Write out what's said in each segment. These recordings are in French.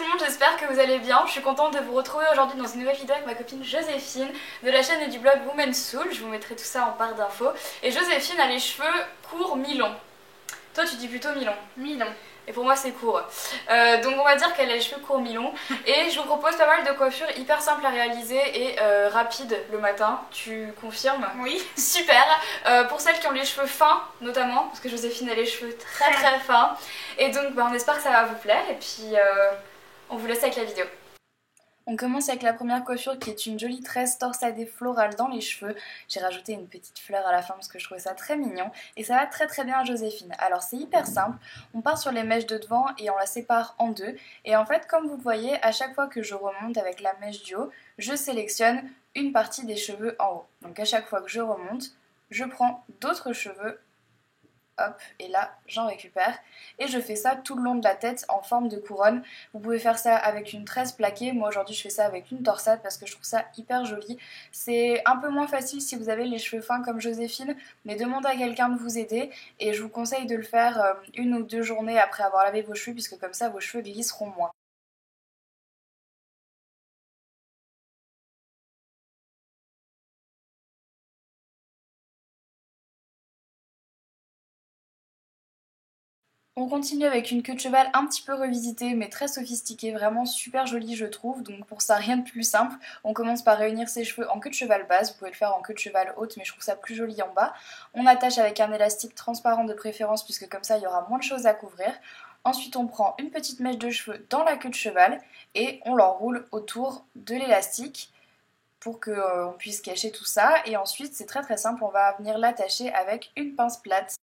le monde, j'espère que vous allez bien. Je suis contente de vous retrouver aujourd'hui dans une nouvelle vidéo avec ma copine Joséphine de la chaîne et du blog Women's Soul. Je vous mettrai tout ça en barre d'infos. Et Joséphine a les cheveux courts mi-longs. Toi tu dis plutôt mi-long. Mi-long. Et pour moi c'est court. Donc on va dire qu'elle a les cheveux courts mi-longs. Et je vous propose pas mal de coiffures hyper simples à réaliser et rapides le matin. Tu confirmes? Oui. Super. Pour celles qui ont les cheveux fins notamment, parce que Joséphine a les cheveux très fins. Et donc on espère que ça va vous plaire. Et puis on vous laisse avec la vidéo. On commence avec la première coiffure qui est une jolie tresse torsadée florale dans les cheveux. J'ai rajouté une petite fleur à la fin parce que je trouvais ça très mignon et ça va très bien à Joséphine. Alors c'est hyper simple, on part sur les mèches de devant et on la sépare en deux. Et en fait comme vous le voyez, à chaque fois que je remonte avec la mèche du haut, je sélectionne une partie des cheveux en haut. Donc à chaque fois que je remonte, je prends d'autres cheveux. Hop, et là j'en récupère et je fais ça tout le long de la tête en forme de couronne. Vous pouvez faire ça avec une tresse plaquée, moi aujourd'hui je fais ça avec une torsade parce que je trouve ça hyper joli. C'est un peu moins facile si vous avez les cheveux fins comme Joséphine, mais demandez à quelqu'un de vous aider et je vous conseille de le faire une ou deux journées après avoir lavé vos cheveux puisque comme ça vos cheveux glisseront moins. On continue avec une queue de cheval un petit peu revisitée mais très sophistiquée, vraiment super jolie je trouve, donc pour ça rien de plus simple. On commence par réunir ses cheveux en queue de cheval basse, vous pouvez le faire en queue de cheval haute mais je trouve ça plus joli en bas. On attache avec un élastique transparent de préférence puisque comme ça il y aura moins de choses à couvrir. Ensuite on prend une petite mèche de cheveux dans la queue de cheval et on l'enroule autour de l'élastique pour qu'on puisse cacher tout ça. Et ensuite c'est très simple, on va venir l'attacher avec une pince plate.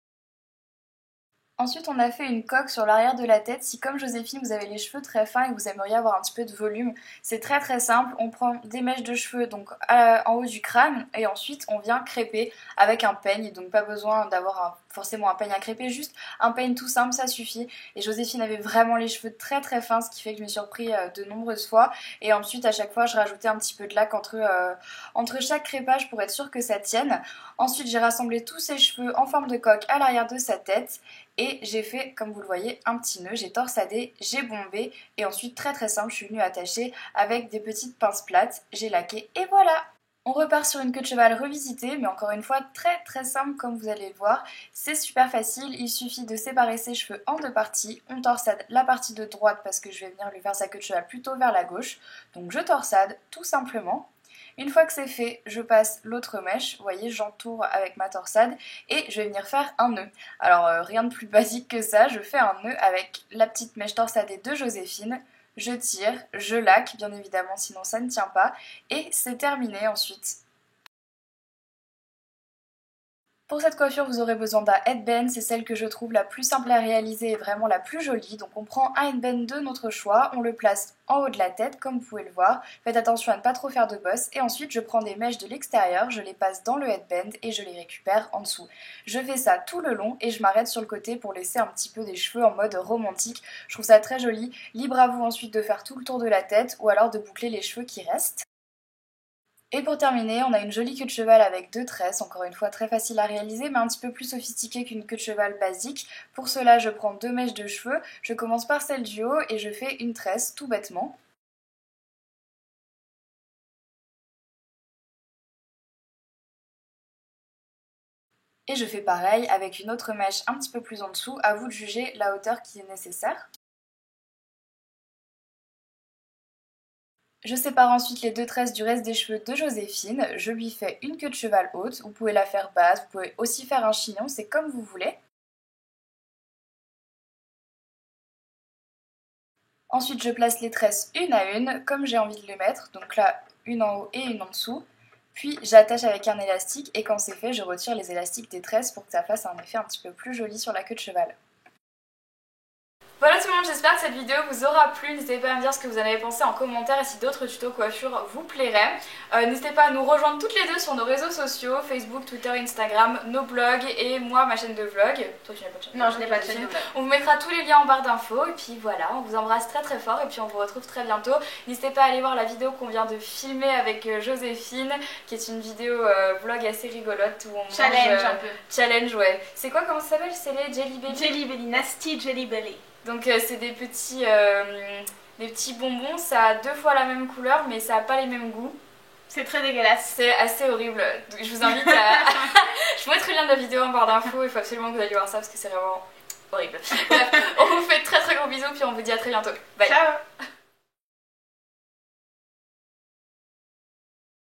Ensuite on a fait une coque sur l'arrière de la tête. Si comme Joséphine vous avez les cheveux très fins et que vous aimeriez avoir un petit peu de volume, c'est très simple. On prend des mèches de cheveux donc en haut du crâne et ensuite on vient crêper avec un peigne. Donc pas besoin d'avoir forcément un peigne à crêper, juste un peigne tout simple ça suffit. Et Joséphine avait vraiment les cheveux très fins, ce qui fait que je me suis repris de nombreuses fois. Et ensuite à chaque fois je rajoutais un petit peu de lac entre chaque crépage pour être sûr que ça tienne. Ensuite j'ai rassemblé tous ses cheveux en forme de coque à l'arrière de sa tête. Et j'ai fait, comme vous le voyez, un petit nœud, j'ai torsadé, j'ai bombé et ensuite très simple, je suis venue attacher avec des petites pinces plates, j'ai laqué et voilà! On repart sur une queue de cheval revisitée, mais encore une fois très simple comme vous allez le voir. C'est super facile, il suffit de séparer ses cheveux en deux parties. On torsade la partie de droite parce que je vais venir lui faire sa queue de cheval plutôt vers la gauche. Donc je torsade tout simplement. Une fois que c'est fait, je passe l'autre mèche, vous voyez, j'entoure avec ma torsade et je vais venir faire un nœud. Alors rien de plus basique que ça, je fais un nœud avec la petite mèche torsadée de Joséphine, je tire, je laque bien évidemment sinon ça ne tient pas et c'est terminé ensuite. Pour cette coiffure, vous aurez besoin d'un headband, c'est celle que je trouve la plus simple à réaliser et vraiment la plus jolie. Donc on prend un headband de notre choix, on le place en haut de la tête comme vous pouvez le voir. Faites attention à ne pas trop faire de bosse et ensuite je prends des mèches de l'extérieur, je les passe dans le headband et je les récupère en dessous. Je fais ça tout le long et je m'arrête sur le côté pour laisser un petit peu des cheveux en mode romantique. Je trouve ça très joli. Libre à vous ensuite de faire tout le tour de la tête ou alors de boucler les cheveux qui restent. Et pour terminer, on a une jolie queue de cheval avec deux tresses, encore une fois très facile à réaliser mais un petit peu plus sophistiquée qu'une queue de cheval basique. Pour cela, je prends deux mèches de cheveux, je commence par celle du haut et je fais une tresse tout bêtement. Et je fais pareil avec une autre mèche un petit peu plus en dessous, à vous de juger la hauteur qui est nécessaire. Je sépare ensuite les deux tresses du reste des cheveux de Joséphine, je lui fais une queue de cheval haute, vous pouvez la faire basse, vous pouvez aussi faire un chignon, c'est comme vous voulez. Ensuite je place les tresses une à une, comme j'ai envie de les mettre, donc là une en haut et une en dessous. Puis j'attache avec un élastique et quand c'est fait, je retire les élastiques des tresses pour que ça fasse un effet un petit peu plus joli sur la queue de cheval. Voilà tout le monde, j'espère que cette vidéo vous aura plu. N'hésitez pas à me dire ce que vous en avez pensé en commentaire et si d'autres tutos coiffure vous plairaient. N'hésitez pas à nous rejoindre toutes les deux sur nos réseaux sociaux, Facebook, Twitter, Instagram, nos blogs et moi ma chaîne de vlog. Toi tu n'as pas de chaîne? Non, je n'ai pas de chaîne de vlog. On vous mettra tous les liens en barre d'infos et puis voilà, on vous embrasse très fort et puis on vous retrouve très bientôt. N'hésitez pas à aller voir la vidéo qu'on vient de filmer avec Joséphine, qui est une vidéo vlog assez rigolote où on challenge mange, un peu. Challenge, ouais. C'est quoi, comment ça s'appelle? C'est les Jelly Belly? Jelly Belly, Nasty Jelly Belly. Donc c'est des petits des petits bonbons, ça a 2 fois la même couleur mais ça a pas les mêmes goûts. C'est très dégueulasse. C'est assez horrible. Donc, je vous invite à... je vous mettrai le lien de la vidéo en barre d'infos, il faut absolument que vous alliez voir ça parce que c'est vraiment horrible. Bref, on vous fait très très gros bisous puis on vous dit à très bientôt. Bye. Ciao.